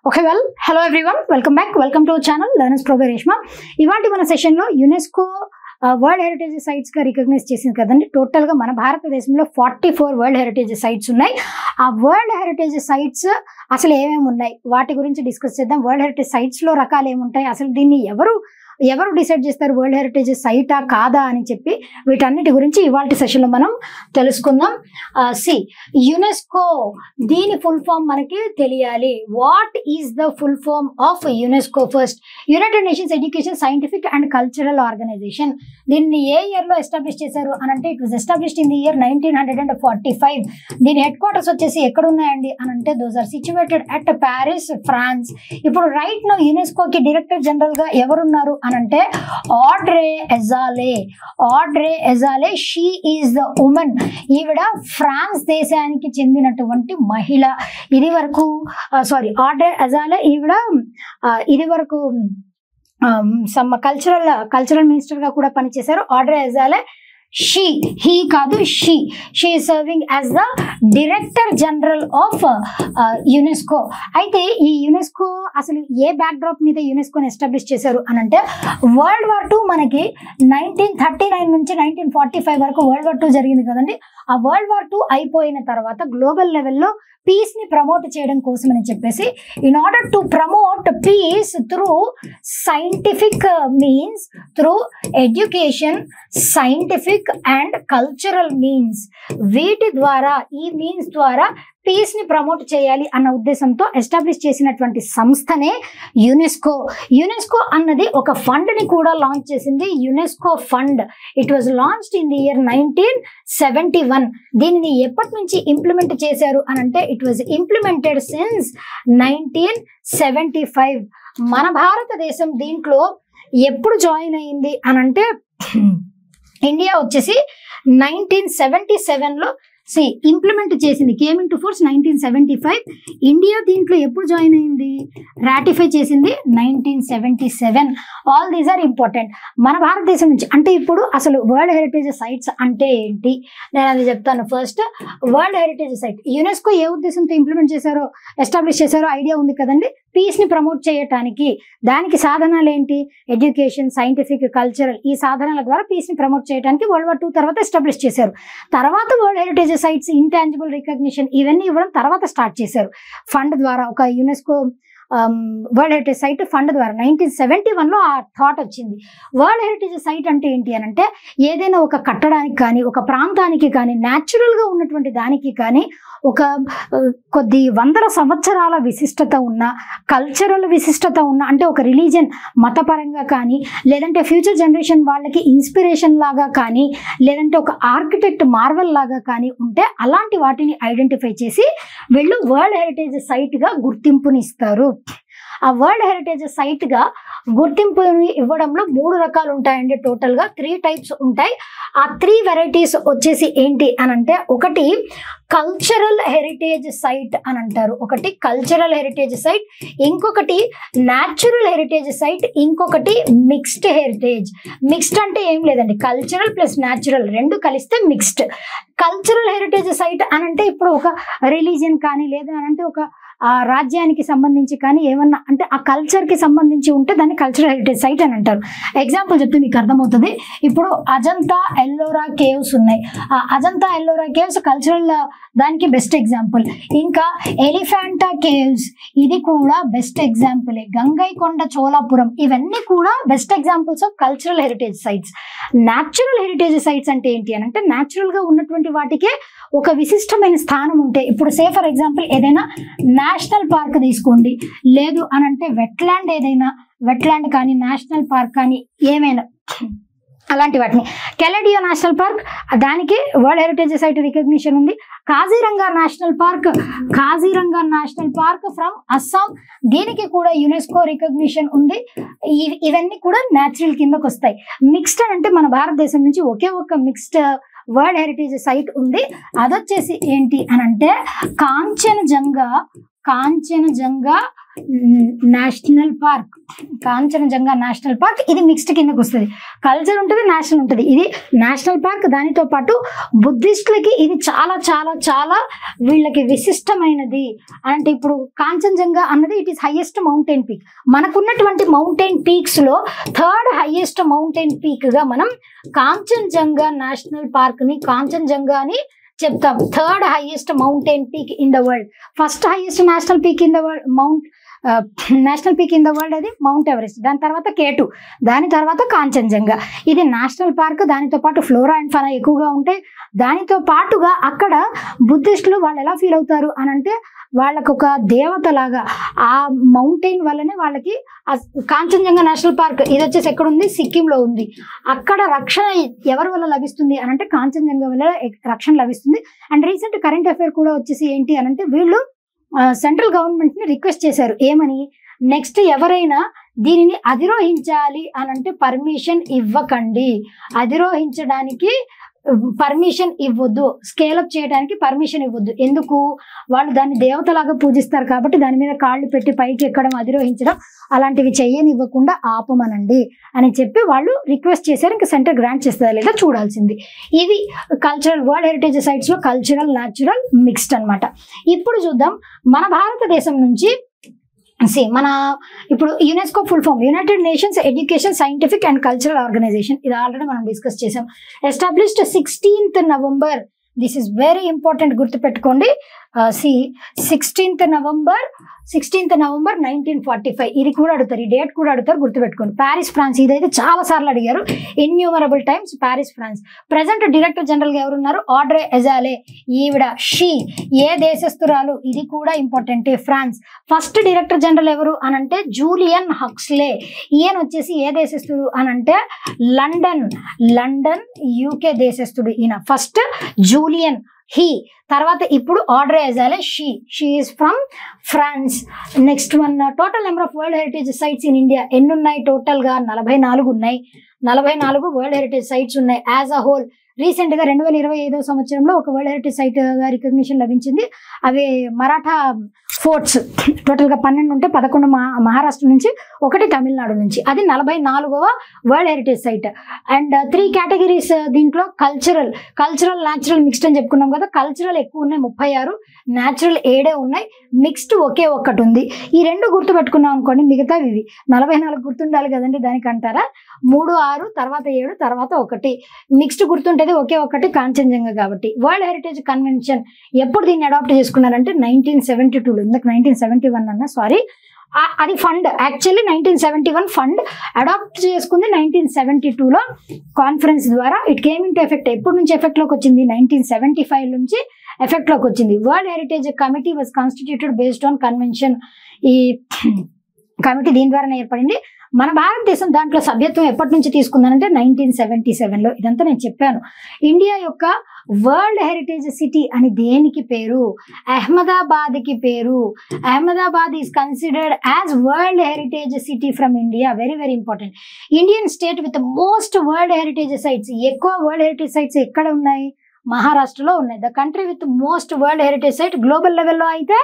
Okay, well, hello everyone, welcome back, welcome to our channel Learners Pro by Reshma. ఇవాల్టి మన session లో UNESCO world heritage sites గా recognise చేసింది కదండి. Total గా మన భారతదేశంలో 44 వరల్డ్ హెరిటేజ్ సైట్స్ ఉన్నాయి. ఆ వరల్డ్ హెరిటేజ్ సైట్స్ అసలు ఏమేమి ఉన్నాయి వాటి గురించి డిస్కస్ చేద్దాం. వరల్డ్ హెరిటేజ్ సైట్స్ లో రకాలు ఏముంటాయి, అసలు దీన్ని ఎవరు డిసైడ్ చేస్తారు, వరల్డ్ హెరిటేజ్ సైటా కాదా అని చెప్పి వీటన్నిటి గురించి ఇవాల్టి సెషన్లో మనం తెలుసుకుందాం. యునెస్కో దీని ఫుల్ ఫామ్ మనకి తెలియాలి. What is the full form of UNESCO? First, United Nations education scientific and cultural organisation. దీన్ని ఏ ఇయర్ లో ఎస్టాబ్లిష్ చేశారు అని అంటే, it was established in the year 1945. దీని హెడ్ క్వార్టర్స్ వచ్చేసి ఎక్కడ ఉన్నాయండి అని అంటే, those are situated at Paris, France. ఇప్పుడు రైట్ నో యునెస్కోకి డైరెక్టర్ జనరల్ గా ఎవరున్నారు అని అంటే, Audrey Azoulay. She is the woman. ఈవిడ ఫ్రాన్స్ దేశానికి చెందినటువంటి మహిళ. ఇది వరకు ఆడ్రే ఎజాలే ఈవిడ ఇది వరకు కల్చరల్ మినిస్టర్ గా కూడా పనిచేశారు. ఆడ్రే ఎజాలే he కాదు, she is serving as the director general of UNESCO. అయితే ఈ యునెస్కో అసలు ఏ బ్యాక్ డ్రాప్ మీద యునెస్కోని ఎస్టాబ్లిష్ చేశారు అని అంటే, వరల్డ్ వార్ 2 మనకి 1939 నుంచి 1945 వరకు వరల్డ్ వార్ 2 జరిగింది కదండి. ఆ వరల్డ్ వార్ 2 అయిపోయిన తర్వాత గ్లోబల్ లెవెల్లో పీస్ ని ప్రమోట్ చేయడం కోసం అని చెప్పేసి, in order to promote peace through scientific means, through education, scientific and cultural means, వీటి ద్వారా, ఈ మీన్స్ ద్వారా పీస్ ని ప్రమోట్ చేయాలి అన్న ఉద్దేశంతో ఎస్టాబ్లిష్ చేసినటువంటి సంస్థనే యునెస్కో. యునెస్కో అన్నది ఒక ఫండ్ ని కూడా లాంచ్ చేసింది, UNESCO fund. It was launched in the year 1971. దీనిని ఎప్పటి నుంచి ఇంప్లిమెంట్ చేశారు అని అంటే, ఇట్ వాజ్ ఇంప్లిమెంటెడ్ సిన్స్ 1975. మన భారతదేశం దీంట్లో ఎప్పుడు జాయిన్ అయింది అని అంటే, ఇండియా వచ్చేసి 1977లో ఇంప్లిమెంట్ చేసింది. Came into force 1975. India దీంట్లో ఎప్పుడు జాయిన్ అయింది, రాటిఫై చేసింది 1977. All these are important. మన భారతదేశం నుంచి అంటే, ఇప్పుడు అసలు వరల్డ్ హెరిటేజ్ సైట్స్ అంటే ఏంటి నేను అది చెప్తాను. First, world heritage site UNESCO ఏ ఉద్దేశంతో ఇంప్లిమెంట్ చేశారో, ఎస్టాబ్లిష్ చేశారో ఐడియా ఉంది కదండి. పీస్ ని ప్రమోట్ చేయటానికి దానికి సాధనాలు ఏంటి, ఎడ్యుకేషన్, సైంటిఫిక్, కల్చరల్. ఈ సాధనాల ద్వారా పీస్ ని ప్రమోట్ చేయడానికి వరల్డ్ వార్ 2 తర్వాత ఎస్టాబ్లిష్ చేశారు. తర్వాత world heritage sites, intangible recognition, ఇవన్నీ ఇవ్వడం తర్వాత స్టార్ట్ చేశారు ఫండ్ ద్వారా. ఒక UNESCO world heritage site fund ద్వారా 1971లో ఆ థాట్ వచ్చింది. వరల్డ్ హెరిటేజ్ సైట్ అంటే ఏంటి అని అంటే, ఏదైనా ఒక కట్టడానికి కానీ, ఒక ప్రాంతానికి కానీ, న్యాచురల్గా ఉన్నటువంటి దానికి కానీ, ఒక కొద్ది వందల సంవత్సరాల విశిష్టత ఉన్న, కల్చరల్ విశిష్టత ఉన్న, అంటే ఒక రిలీజియన్ మతపరంగా కానీ, లేదంటే ఫ్యూచర్ జనరేషన్ వాళ్ళకి ఇన్స్పిరేషన్ లాగా కానీ, లేదంటే ఒక ఆర్కిటెక్ట్ మార్వెల్ లాగా కానీ ఉంటే, అలాంటి వాటిని ఐడెంటిఫై చేసి వీళ్ళు వరల్డ్ హెరిటేజ్ సైట్గా గుర్తింపునిస్తారు. ఆ వరల్డ్ హెరిటేజ్ సైట్ గా గుర్తింపుని ఇవ్వడంలో 3 రకాలు ఉంటాయండి. టోటల్ గా 3 టైప్స్ ఉంటాయి. ఆ 3 వెరైటీస్ వచ్చేసి ఏంటి అని అంటే, ఒకటి కల్చరల్ హెరిటేజ్ సైట్ అని అంటారు, ఒకటి కల్చరల్ హెరిటేజ్ సైట్, ఇంకొకటి న్యాచురల్ హెరిటేజ్ సైట్, ఇంకొకటి మిక్స్డ్ హెరిటేజ్. మిక్స్డ్ అంటే ఏం లేదండి, కల్చరల్ ప్లస్ న్యాచురల్ 2 కలిస్తే మిక్స్డ్. కల్చరల్ హెరిటేజ్ సైట్ అని అంటే, ఇప్పుడు ఒక రిలీజియన్ కానీ, లేదా అంటే ఒక రాజ్యానికి సంబంధించి కానీ, ఏమన్నా అంటే ఆ కల్చర్కి సంబంధించి ఉంటే దాన్ని కల్చరల్ హెరిటేజ్ సైట్ అని అంటారు. ఎగ్జాంపుల్ చెప్తే మీకు అర్థమవుతుంది. ఇప్పుడు అజంతా ఎల్లోరా కేవ్స్ ఉన్నాయి. ఆ అజంతా ఎల్లోరా కేవ్స్ కల్చరల్ దానికి బెస్ట్ ఎగ్జాంపుల్. ఇంకా ఎలిఫెంటా కేవ్స్, ఇది కూడా బెస్ట్ ఎగ్జాంపుల్. గంగైకొండ చోళాపురం, ఇవన్నీ కూడా best examples of cultural heritage sites. Natural heritage sites అంటే ఏంటి అని అంటే, న్యాచురల్గా ఉన్నటువంటి వాటికే ఒక విశిష్టమైన స్థానం ఉంటే, ఇప్పుడు సే ఫర్ ఎగ్జాంపుల్ ఏదైనా నేషనల్ పార్క్ తీసుకోండి, లేదు అని అంటే వెట్లాండ్, ఏదైనా వెట్లాండ్ కానీ, నేషనల్ పార్క్ కానీ, ఏమైనా అలాంటి వాటిని. కెలడియో నేషనల్ పార్క్, దానికి వరల్డ్ హెరిటేజ్ సైట్ రికగ్నిషన్ ఉంది. Kaziranga national park from Assam, దీనికి కూడా యునెస్కో రికగ్నిషన్ ఉంది. ఇవన్నీ కూడా న్యాచురల్ కిందకు వస్తాయి. మిక్స్డ్ అంటే మన భారతదేశం నుంచి ఒకే ఒక మిక్స్డ్ వరల్డ్ హెరిటేజ్ సైట్ ఉంది. అదొచ్చేసి ఏంటి అని అంటే, Kanchenjunga national park, Kanchenjunga national park. ఇది మిక్స్డ్ కిందకి వస్తుంది. కల్చర్ ఉంటుంది, నేషనల్ ఉంటుంది. ఇది నేషనల్ పార్క్. దానితో పాటు బుద్ధిస్టులకి ఇది చాలా చాలా చాలా వీళ్ళకి విశిష్టమైనది. అంటే ఇప్పుడు కాంచనజంగా అన్నది it is highest mountain peak. మనకున్నటువంటి మౌంటైన్ పీక్స్ లో థర్డ్ హైయెస్ట్ మౌంటైన్ పీక్ గా మనం కాంచనజంగా నేషనల్ పార్క్ ని కాంచనజంగా అని చెప్తాం. Third highest mountain peak in the world. First highest national peak in the world national peak in the world అది mount Everest. దాని తర్వాత K2, దాని తర్వాత కాంచనజంగా. ఇది నేషనల్ పార్క్. దానితో పాటు ఫ్లోరా అండ్ ఫానా ఎక్కువగా ఉంటాయి. దానితో పాటుగా అక్కడ బుద్ధిస్టులు వాళ్ళు ఎలా ఫీల్ అవుతారు అని అంటే వాళ్ళకు ఒక దేవత లాగా ఆ మౌంటైన్ వల్లనే వాళ్ళకి కాంచనజంగా నేషనల్ పార్క్ ఇది వచ్చేసి ఎక్కడ ఉంది, సిక్కింలో ఉంది. అక్కడ రక్షణ ఎవరి వల్ల లభిస్తుంది అని అంటే కాంచనజంగా వల్ల రక్షణ లభిస్తుంది. అండ్ రీసెంట్ కరెంట్ అఫైర్ కూడా వచ్చేసి ఏంటి అని అంటే వీళ్ళు సెంట్రల్ గవర్నమెంట్ ని రిక్వెస్ట్ చేశారు. ఏమని, నెక్స్ట్ ఎవరైనా దీనిని అధిరోహించాలి అని అంటే పర్మిషన్ ఇవ్వకండి, అధిరోహించడానికి పర్మిషన్ ఇవ్వద్దు, స్కేలప్ చేయడానికి పర్మిషన్ ఇవ్వద్దు. ఎందుకు, వాళ్ళు దాన్ని దేవతలాగా పూజిస్తారు కాబట్టి దాని మీద కాళ్ళు పెట్టి పైకి ఎక్కడం, అధిరోహించడం అలాంటివి చెయ్యనివ్వకుండా ఆపమనండి అని చెప్పి వాళ్ళు రిక్వెస్ట్ చేశారు. ఇంకా సెంటర్ గ్రాంట్ చేస్తుందా లేదా చూడాల్సింది. ఇవి కల్చరల్ వరల్డ్ హెరిటేజ్ సైట్స్ లో కల్చరల్ న్యాచురల్ మిక్స్డ్ అన్నమాట. ఇప్పుడు చూద్దాం మన భారతదేశం నుంచి మన ఇప్పుడు UNESCO full form United Nations education scientific and cultural Organization. ఇది ఆల్రెడీ మనం డిస్కస్ చేసాం. Established 16th November. This is very important, గుర్తుపెట్టుకోండి. 16th November 1945. ఇది కూడా అడుగుతారు, ఈ డేట్ కూడా అడుగుతారు, గుర్తుపెట్టుకోండి. Paris France. ఇదైతే చాలా సార్లు అడిగారు, innumerable times. Paris France. Present director general గా ఎవరున్నారు, ఆడ్రే ఎజాలే. ఈవిడ షీ ఏ దేశస్తురాలు, ఇది కూడా important, France. First director general ఎవరు అనంటే జూలియన్ హక్స్లే. ఈయన వచ్చేసి ఏ దేశస్తుడు అనంటే లండన్ UK దేశస్తుడు ఈయన. ఫస్ట్ జూలియన్ హీ, తర్వాత ఇప్పుడు Audrey Azoulay she is from France. Next one, total number of world heritage sites in India ఎన్ని ఉన్నాయి, టోటల్ గా 44 ఉన్నాయి. 44 వరల్డ్ హెరిటేజ్ సైట్స్ ఉన్నాయి యాజ్ అ హోల్. రీసెంట్ గా 2025వ సంవత్సరంలో ఒక వరల్డ్ హెరిటేజ్ సైట్ గా రికగ్నిషన్ లభించింది. అవి మరాఠా ఫోర్ట్స్. టోటల్ గా 12 ఉంటే 11 మహారాష్ట్ర నుంచి, 1 తమిళనాడు నుంచి. అది 44వ world heritage site. And 3 categories దీంట్లో. కల్చరల్, న్యాచురల్ మిక్స్డ్ అని చెప్పుకున్నాం కదా. కల్చరల్ ఎక్కువ ఉన్నాయి 36, న్యాచురల్ 7 ఉన్నాయి, మిక్స్డ్ ఒకే ఒక్కటి ఉంది. ఈ 2 గుర్తుపెట్టుకున్నాం అనుకోండి, మిగతా ఇవి 44 గుర్తుండాలి కదండి, దానికి అంటారా. 3, 6, తర్వాత 7, తర్వాత 1 మిక్స్డ్ గుర్తుంటేది, ఒకే ఒక్కటి కాంచనజంగా కాబట్టి. వరల్డ్ హెరిటేజ్ కన్వెన్షన్ ఎప్పుడు దీన్ని అడాప్ట్ చేసుకున్నారంటే 1972. ఇందాక 1971 అన్న, సారీ. అది ఫండ్ యాక్చువల్లీ 1971 ఫండ్ అడాప్ట్ చేసుకుంది 1972లో కాన్ఫరెన్స్ ద్వారా. It came in to effect. ఎప్పటి నుంచి ఎఫెక్ట్ లోకి వచ్చింది, 1975 నుంచి ఎఫెక్ట్ లోకి వచ్చింది. World heritage committee was constituted based on convention. ఈ కమిటీ దీని ద్వారానే ఏర్పడింది. మన భారతదేశం దాంట్లో సభ్యత్వం ఎప్పటి నుంచి తీసుకుందనంటే 1977లో. ఇదంతా నేను చెప్పాను. ఇండియా యొక్క వరల్డ్ హెరిటేజ్ సిటీ అని దేనికి పేరు, అహ్మదాబాద్ కి పేరు. Ahmedabad is considered as world heritage city from India. Very very important. Indian state with most world heritage sites. ఎక్కువ వరల్డ్ హెరిటేజ్ సైట్స్ ఎక్కడ ఉన్నాయి, మహారాష్ట్రలో ఉన్నాయి. The country with most world heritage site global లెవెల్లో అయితే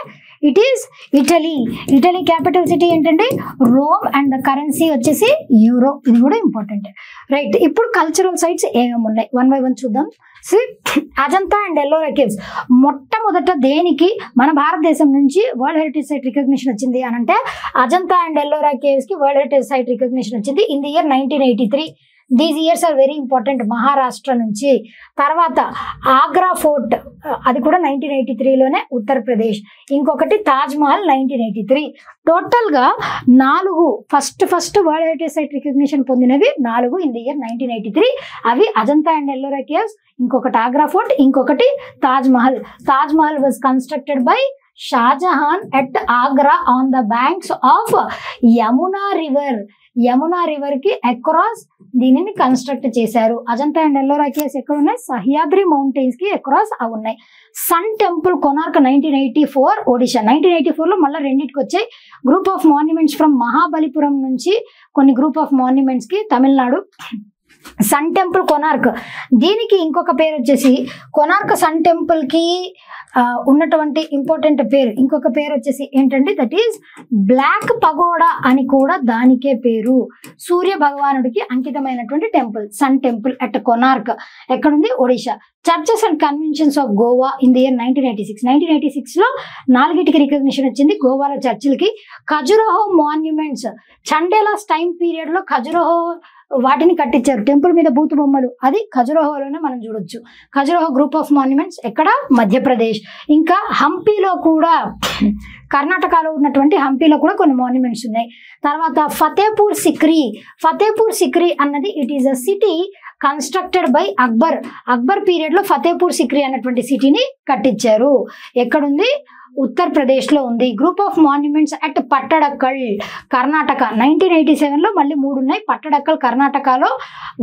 it is Italy. Italy capital city ఏంటంటే Rome and the currency వచ్చేసి euro. ఇది కూడా ఇంపార్టెంట్, రైట్. ఇప్పుడు కల్చరల్ సైట్స్ ఏమేమి ఉన్నాయి, 1 by 1 చూద్దాం. Ajanta and Ellora caves. మొట్టమొదట దేనికి మన భారతదేశం నుంచి వరల్డ్ హెరిటేజ్ సైట్ రికగ్నిషన్ వచ్చింది అని అంటే అజంతా అండ్ ఎల్లోరా కేవ్స్ కి వరల్డ్ హెరిటేజ్ సైట్ రికగ్నిషన్ వచ్చింది in the year 1983. These years or very important. Maharashtra నుంచి. తర్వాత ఆగ్రా ఫోర్ట్, అది కూడా 1983లోనే, ఉత్తరప్రదేశ్. ఇంకొకటి తాజ్ మహల్ 1983. టోటల్గా 4 first world heritage site recognition పొందినవి 4 ఇన్ ది ఇయర్ 1983. అవి అజంతా అండ్ ఎల్లోరా కేవ్స్, ఇంకొకటి ఆగ్రా ఫోర్ట్, ఇంకొకటి Taj Mahal. Taj Mahal was constructed by Shah Jahan at Agra on the banks of Yamuna river కి అక్రాస్ దీనిని కన్స్ట్రక్ట్ చేశారు. అజంతా అండ్ ఎల్లోరా కేవ్స్ ఎక్కడ ఉన్నాయి, సహ్యాద్రి మౌంటైన్స్ కి అక్రాస్ అవి ఉన్నాయి. Sun temple Konark 1984 Odisha. 1984లో మళ్ళీ రెండింటికి వచ్చాయి. Group of monuments from Mahabalipuram నుంచి కొన్ని గ్రూప్ ఆఫ్ మాన్యుమెంట్స్ కి తమిళనాడు. సన్ టెంపుల్ కొనార్క్, దీనికి ఇంకొక పేరు వచ్చేసి కొనార్క్ సన్ టెంపుల్ కి ఉన్నటువంటి ఇంపార్టెంట్ పేరు, ఇంకొక పేరు వచ్చేసి ఏంటంటే దట్ ఈస్ బ్లాక్ పగోడా అని కూడా దానికే పేరు. సూర్య భగవానుడికి అంకితమైనటువంటి temple sun temple at Konark. ఎక్కడుంది? Odisha. Churches and conventions of Goa in the year 1986. 1986లో 4టికి రికగ్నిషన్ వచ్చింది గోవాలో చర్చిలకి. Khajuraho monuments, Chandelas time period లో ఖజురహో వాటిని కట్టించారు, టెంపుల్ మీద బూతు బొమ్మలు, అది ఖజురహోలోనే మనం చూడొచ్చు. ఖజురహో గ్రూప్ ఆఫ్ మాన్యుమెంట్స్ ఎక్కడ? మధ్యప్రదేశ్. ఇంకా హంపీలో కూడా, కర్ణాటకలో ఉన్నటువంటి హంపీలో కూడా కొన్ని మాన్యుమెంట్స్ ఉన్నాయి. తర్వాత ఫతేపూర్ సిక్రీ. ఫతేపూర్ సిక్రీ అన్నది it is a city constructed by Akbar. Akbar period లో ఫతేపూర్ సిక్రీ అన్నటువంటి సిటీని కట్టించారు. ఎక్కడుంది? ఉత్తరప్రదేశ్ లో ఉంది. Group of monuments at Pattadakal, Karnataka. 1987లో మళ్ళీ 3 ఉన్నాయి. పట్టడక్కల్ కర్ణాటకలో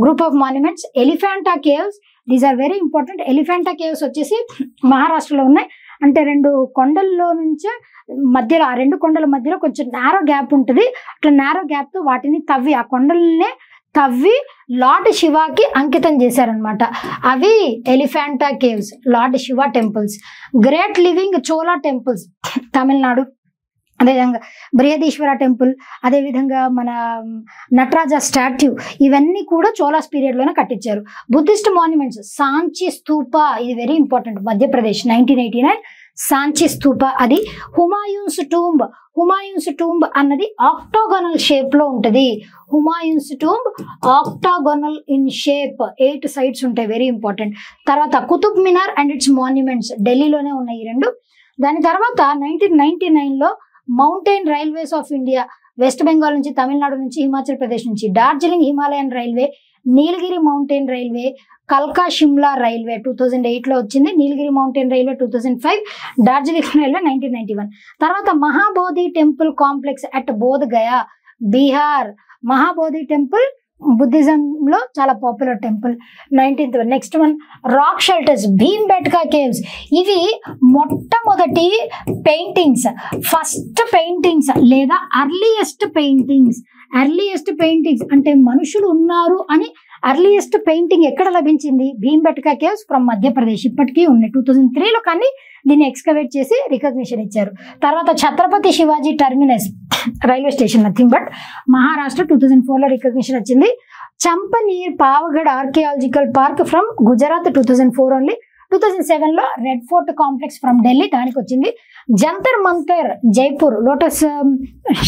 group of monuments. Elephanta caves, these are very important. Elephanta caves వచ్చేసి మహారాష్ట్రలో ఉన్నాయి. అంటే 2 కొండల్లో నుంచే మధ్యలో, ఆ 2 కొండల మధ్యలో కొంచెం నేరో గ్యాప్ ఉంటుంది. అట్లా నేరో గ్యాప్ తో వాటిని తవ్వి, ఆ కొండలనే తవ్వి లార్డ్ శివాకి అంకితం చేశారనమాట. అవి Elephanta caves, lord Shiva temples. Great living Chola temples Tamil Nadu. అదేవిధంగా బృహదీశ్వర టెంపుల్, అదేవిధంగా మన నటరాజ స్టాట్యూ, ఇవన్నీ కూడా చోళాస్ పీరియడ్ లోనే కట్టించారు. బుద్ధిస్ట్ మాన్యుమెంట్స్ సాంచి స్తూప, ఇది వెరీ ఇంపార్టెంట్, మధ్యప్రదేశ్ 1989 సాంచి స్తూప. అది హుమాయూన్స్ టూంబ్. హుమాయూన్స్ టూంబ్ అన్నది ఆక్టాగోనల్ షేప్ లో ఉంటది. Humayun's tomb octagonal in shape, 8 sides ఉంటాయి, వెరీ ఇంపార్టెంట్. తర్వాత Qutub Minar and its monuments ఢిల్లీలోనే ఉన్నాయి ఈ 2. దాని తర్వాత 1999లో mountain railways of India, West Bengal నుంచి, తమిళనాడు నుంచి, హిమాచల్ ప్రదేశ్ నుంచి, Darjeeling Himalayan railway, Nilgiri mountain railway, కల్కా షిమ్లా రైల్వే 2008లో వచ్చింది. Nilgiri mountain railway 2005, Darjeeling railway 1991. తర్వాత Mahabodhi temple complex at Bodh Gaya, Bihar. Mahabodhi temple Buddhism లో చాలా popular temple. 19th. Next one rock shelters, Bhimbetka caves. ఇవి మొట్టమొదటి పెయింటింగ్స్, ఫస్ట్ పెయింటింగ్స్ లేదా అర్లియస్ట్ పెయింటింగ్స్. అర్లియస్ట్ పెయింటింగ్స్ అంటే మనుషులు ఉన్నారు అని అర్లియస్ట్ పెయింటింగ్ ఎక్కడ లభించింది? Bhimbetka caves from Madhya Pradesh. ఇప్పటికీ ఉన్నాయి. 2003లో కానీ దీన్ని ఎక్స్కవేట్ చేసి రికగ్నిషన్ ఇచ్చారు. తర్వాత Chhatrapati Shivaji terminus railway station, nothing but Maharashtra, 2004లో రికగ్నిషన్ వచ్చింది. Champaner Pavagadh archaeological park from Gujarat, 2004 only. 2007లో red fort complex from Delhi, దానికి వచ్చింది. జంతర్ మంతర్ జైపూర్, లోటస్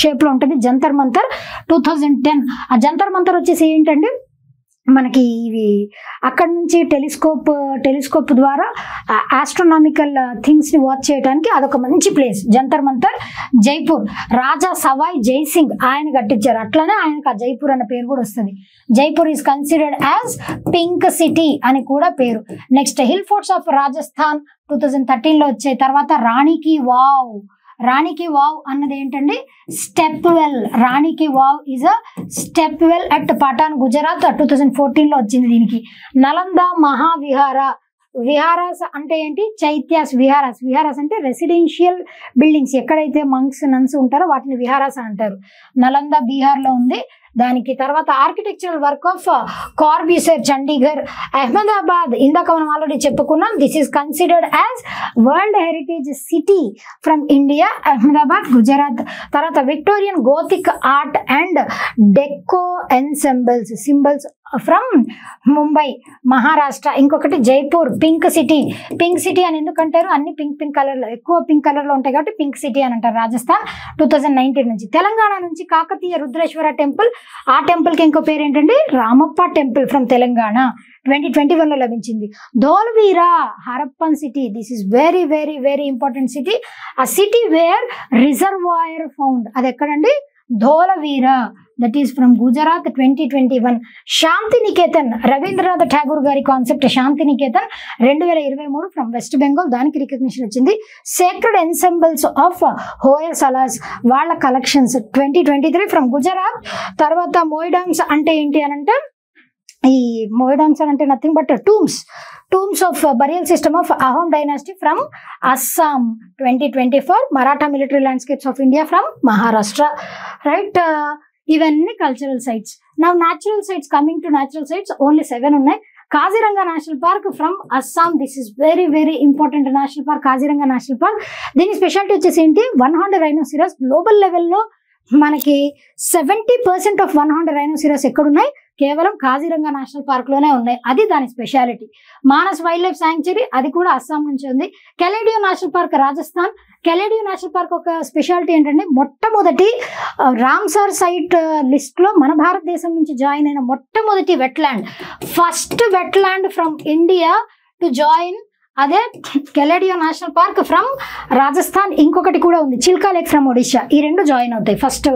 షేప్ లో ఉంటుంది జంతర్ మంతర్, 2010. ఆ జంతర్ మంతర్ వచ్చేసి ఏంటంటే మనకి ఇవి అక్కడ నుంచి టెలిస్కోప్ ద్వారా ఆస్ట్రోనామికల్ థింగ్స్ ని వాచ్ చేయడానికి అదొక మంచి ప్లేస్ జంతర్ మంతర్, జైపూర్. రాజా సవాయ్ జైసింగ్ ఆయన కట్టించారు. అట్లనే ఆయనకు ఆ జైపూర్ అనే పేరు కూడా వస్తుంది. Jaipur is considered as pink city అని కూడా పేరు. Next hill forts of Rajasthan 2013లో వచ్చాయి. తర్వాత రాణికి వావ్. రాణికి వావ్ అన్నది ఏంటండి? Step well. Rani ki Vav is a step well at Patan, Gujarat, 2014లో వచ్చింది దీనికి. నలంద మహావిహార. విహారాస్ అంటే ఏంటి? చైత్యాస్. విహారాస్ అంటే రెసిడెన్షియల్ బిల్డింగ్స్, ఎక్కడైతే మంక్స్ నన్స్ ఉంటారో వాటిని విహారాస్ అంటారు. నలంద బీహార్ లో ఉంది. దానికి తర్వాత architectural work of Corbusier, Chandigarh. Ahmedabad ఇందాక మనం ఆల్రెడీ చెప్పుకున్నాం, this is considered as world heritage city from India, Ahmedabad, Gujarat. తర్వాత Victorian Gothic art and deco symbols from Mumbai, Maharashtra. ఇంకొకటి Jaipur pink city. Pink city అని ఎందుకంటారు? అన్ని పింక్ కలర్ లో, ఎక్కువ పింక్ కలర్ లో ఉంటాయి కాబట్టి పింక్ సిటీ అని అంటారు. రాజస్థాన్ 2019 నుంచి. తెలంగాణ నుంచి కాకతీయ రుద్రేశ్వర టెంపుల్, ఆ టెంపుల్ కి ఇంకో పేరు ఏంటంటే రామప్ప టెంపుల్ ఫ్రమ్ తెలంగాణ, 2021లో లభించింది. Dholavira Harappan city, this is very very very important city. ఆ సిటీ వేర్ రిజర్వాయర్ ఫౌండ్, అది ఎక్కడండి? Dholavira, that is from Gujarat, 2021. Shanti Niketan, Rabindranath Tagore గారి concept Shanti Niketan, 2023 from West Bengal, దానికి రికగ్నిషన్ వచ్చింది. Sacred ensembles of Hoysalas, వాళ్ళ కలెక్షన్స్, 2023 ఫ్రమ్ గుజరాత్. తర్వాత మోయిడామ్స్ అంటే ఏంటి అని అంటే, ఈ మోయిడామ్స్ అంటే nothing but tombs of burial system of Ahom dynasty from Assam, 2024. Maratha military landscapes of India from Maharashtra. Right, ఇవన్నీ కల్చరల్ సైట్స్. నా natural sites, coming to natural sites only 7 ఉన్నాయి. Kaziranga national park from Assam, this is very very important national park, Kaziranga national park. దీని specialty వచ్చేసి ఏంటి, 1 horn rhinoceros global లెవెల్లో మనకి 70% of 1 horn rhinoceros ఎక్కడున్నాయి, కేవలం కాజీరంగా నేషనల్ పార్క్ లోనే ఉన్నాయి. అది దాని speciality. Manas wild life sanctuary, అది కూడా అస్సాం నుంచి ఉంది. Keoladeo national park Rajasthan. Keoladeo national park ఒక స్పెషాలిటీ ఏంటంటే మొట్టమొదటి రామ్సార్ సైట్ లిస్ట్ లో మన భారతదేశం నుంచి జాయిన్ అయిన మొట్టమొదటి wetland, first wetland from India to join, అదే కెలేడియో నేషనల్ పార్క్ ఫ్రమ్ రాజస్థాన్. ఇంకొకటి కూడా ఉంది, చిల్కా లేక్ ఫ్రమ్ ఒడిషా. ఈ 2 జాయిన్ అవుతాయి ఫస్ట్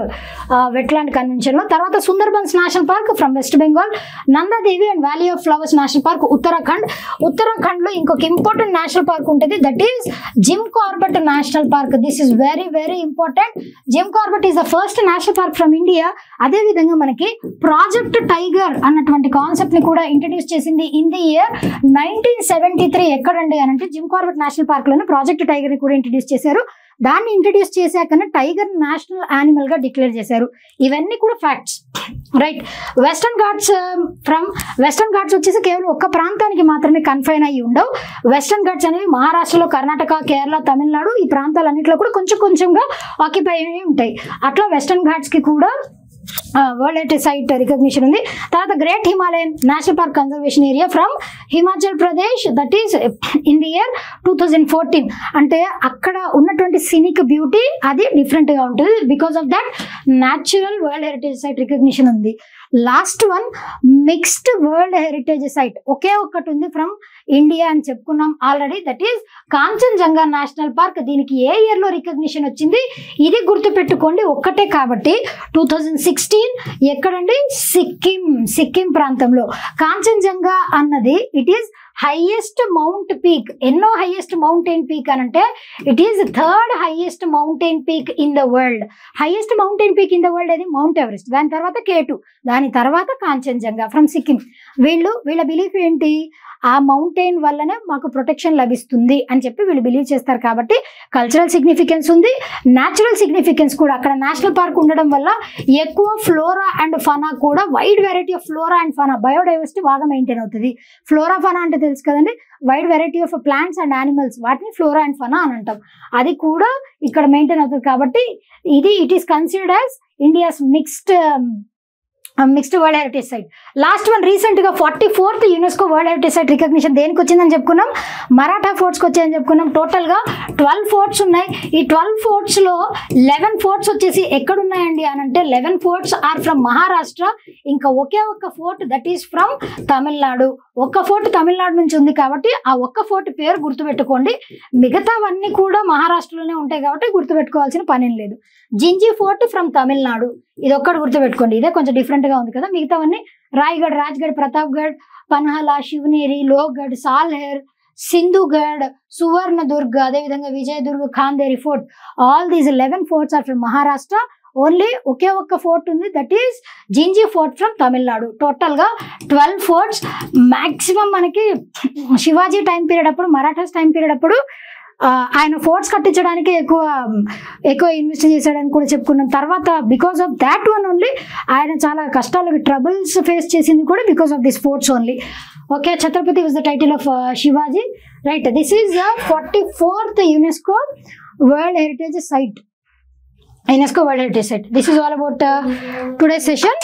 వెట్లాండ్ కన్వెన్షన్ లో. తర్వాత Sundarbans national park from West Bengal. Nanda Devi and valley of flowers national park Uttarakhand. Uttarakhand లో ఇంకొక ఇంపార్టెంట్ నేషనల్ పార్క్ ఉంటుంది, that is Jim Corbett national park. This is very very important. Jim Corbett is the first national park from India. అదే విధంగా మనకి project tiger అన్నటువంటి concept ని కూడా introduce చేసింది ఇన్ ది ఇయర్ 1973. ఎక్కడండి అంటే జిమ్ కార్బెట్ నేషనల్ పార్క్ లోనే ప్రాజెక్ట్ టైగర్ ని కూడా ఇంట్రడ్యూస్ చేశారు. దాన్ని ఇంట్రడ్యూస్ చేశాకనే టైగర్ నేషనల్ యానిమల్ గా డిక్లేర్ చేశారు. ఇవన్నీ కూడా facts, right. Western Ghats from western Ghats వచ్చేసి కేవలం ఒక్క ప్రాంతానికి మాత్రమే కన్ఫైన్ అయ్యి ఉండవు. వెస్టర్న్ ఘాట్స్ అనేవి మహారాష్ట్రలో, కర్ణాటక, కేరళ, తమిళనాడు ఈ ప్రాంతాలన్నింటిలో కూడా కొంచెం కొంచెంగా ఆక్యుపై అయి ఉంటాయి. అట్లా వెస్టర్న్ ఘాట్స్ కి కూడా వరల్డ్ హెరిటేజ్ సైట్ రికగ్నిషన్ ఉంది. తర్వాత great Himalayan national park conservation area from Himachal Pradesh, that is in the year 2014. అంటే అక్కడ ఉన్నటువంటి సినిక్ బ్యూటీ అది డిఫరెంట్ గా ఉంటుంది. Because of that natural world heritage site recognition ఉంది. Last one mixed world heritage site ఒకే ఒక్కటి ఉంది ఫ్రమ్ ఇండియా అని చెప్పుకున్నాం already, that is Kangchenjunga national park. దీనికి ఏ ఇయర్ లో రికగ్నిషన్ వచ్చింది, ఇది గుర్తుపెట్టుకోండి, ఒక్కటే కాబట్టి 2016. ఎక్కడండి, సిక్కిం ప్రాంతంలో. కాంచన్జంగా అన్నది it is highest mount peak. ఎన్నో హైయెస్ట్ మౌంటైన్ పీక్ అనంటే it is 3rd highest mountain peak in the world. Highest mountain peak in the world అది మౌంట్ ఎవరెస్ట్, దాని తర్వాత K2, దాని తర్వాత కాంచన్జంగా ఫ్రమ్ సిక్కిం. వీళ్ళ బిలీఫ్ ఏంటి, ఆ మౌంటైన్ వల్లనే మాకు ప్రొటెక్షన్ లభిస్తుంది అని చెప్పి వీళ్ళు బిలీవ్ చేస్తారు. కాబట్టి కల్చరల్ సిగ్నిఫికెన్స్ ఉంది, న్యాచురల్ సిగ్నిఫికెన్స్ కూడా. అక్కడ నేషనల్ పార్క్ ఉండడం వల్ల ఎక్కువ ఫ్లోరా అండ్ ఫనా కూడా, wide variety of flora and fauna, biodiversity బాగా మెయింటైన్ అవుతుంది. ఫ్లోరా ఫనా అంటే తెలుసు కదండి, wide variety of plants and animals, వాటిని ఫ్లోరా అండ్ ఫనా అని అంటాం. అది కూడా ఇక్కడ మెయింటైన్ అవుతుంది. కాబట్టి it is considered as India's mixed world heritage site. Last one recent గా 44th UNESCO world heritage site recognition దేనికి వచ్చిందని చెప్పుకున్నాం, మరాఠా ఫోర్ట్స్ కి వచ్చాయని చెప్పుకున్నాం. టోటల్ గా 12 ఫోర్ట్స్ ఉన్నాయి. ఈ 12 ఫోర్ట్స్ లో 11 ఫోర్ట్స్ వచ్చేసి ఎక్కడున్నాయండి అని అంటే 11 ఫోర్ట్స్ ఆర్ ఫ్రమ్ మహారాష్ట్ర. ఇంకా ఒకే ఒక్క fort that is from Tamil Nadu. ఒక్క ఫోర్ట్ తమిళనాడు నుంచి ఉంది కాబట్టి ఆ ఒక్క ఫోర్ట్ పేరు గుర్తుపెట్టుకోండి. మిగతావన్నీ కూడా మహారాష్ట్రలోనే ఉంటాయి కాబట్టి గుర్తుపెట్టుకోవాల్సిన పని లేదు. జింజీ ఫోర్ట్ ఫ్రమ్ తమిళనాడు, ఇది ఒక్కటి గుర్తుపెట్టుకోండి. ఇదే కొంచెం డిఫరెంట్ గా ఉంది కదా. మిగతావన్నీ రాయ్గఢ్, రాజ్గఢ్, ప్రతాప్గఢ్, పన్హలా, శివనేరి, లోహగఢ్, సాల్హెర్, సింధుగఢ్, సువర్ణదుర్గ్, అదేవిధంగా Vijaydurg, Khanderi fort. All these 11 forts are from Maharashtra. Only ఒకే ఒక్క ఫోర్ట్ ఉంది, that is Gingee fort from Tamil Nadu. Total గా 12 ఫోర్ట్స్. మాక్సిమం మనకి శివాజీ టైం పీరియడ్ అప్పుడు, మరాఠాస్ టైం పీరియడ్ అప్పుడు ఆయన ఫోర్ట్స్ కట్టించడానికి ఎక్కువ ఇన్వెస్ట్ చేశాడని కూడా చెప్పుకున్నాం. తర్వాత because of that one only ఆయన చాలా కష్టాలు, ట్రబుల్స్ ఫేస్ చేసింది కూడా because of this forts only. Okay, Chhatrapati was the title of Shivaji, right. This is the 44th UNESCO world heritage site. UNESCO World Heritage Site. This is all about today's session,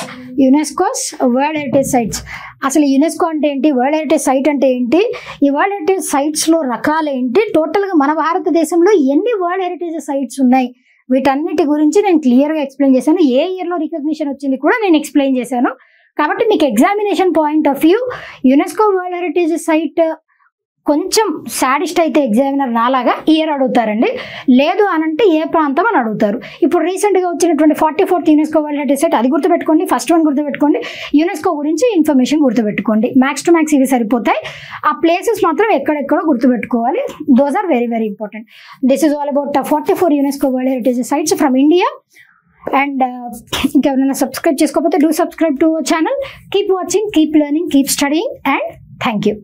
UNESCO's World Heritage Sites. అసలు UNESCO అంటే ఏంటి, world heritage site అంటే ఏంటి, ఈ world heritage sites లో రకాలు ఏంటి, total గా మన భారతదేశంలో ఎన్ని వరల్డ్ హెరిటేజ్ సైట్స్ ఉన్నాయి, వీటన్నిటి గురించి నేను క్లియర్ గా ఎక్స్ప్లెయిన్ చేశాను. ఏ ఇయర్ లో రికగ్నిషన్ వచ్చింది కూడా నేను ఎక్స్ప్లెయిన్ చేశాను. కాబట్టి మీకు examination point of view UNESCO world heritage site కొంచెం సాడిస్ట్ అయితే ఎగ్జామినర్ నాలాగా ఇయర్ అడుగుతారండి, లేదు అనంటే ఏ ప్రాంతం అని అడుగుతారు. ఇప్పుడు రీసెంట్గా వచ్చినటువంటి 44th UNESCO world heritage site అది గుర్తుపెట్టుకోండి. ఫస్ట్ వన్ గుర్తుపెట్టుకోండి, యునెస్కో గురించి ఇన్ఫర్మేషన్ గుర్తుపెట్టుకోండి. మ్యాక్స్ టు మ్యాక్స్ ఇవి సరిపోతాయి. ఆ ప్లేసెస్ మాత్రం ఎక్కడెక్కడో గుర్తుపెట్టుకోవాలి. Those are very very important. This is all about 44 UNESCO world heritage sites from India. And ఇంకెవరైనా సబ్స్క్రైబ్ చేసుకోకపోతే do subscribe to our channel. Keep watching, keep learning, keep studying, and thank you.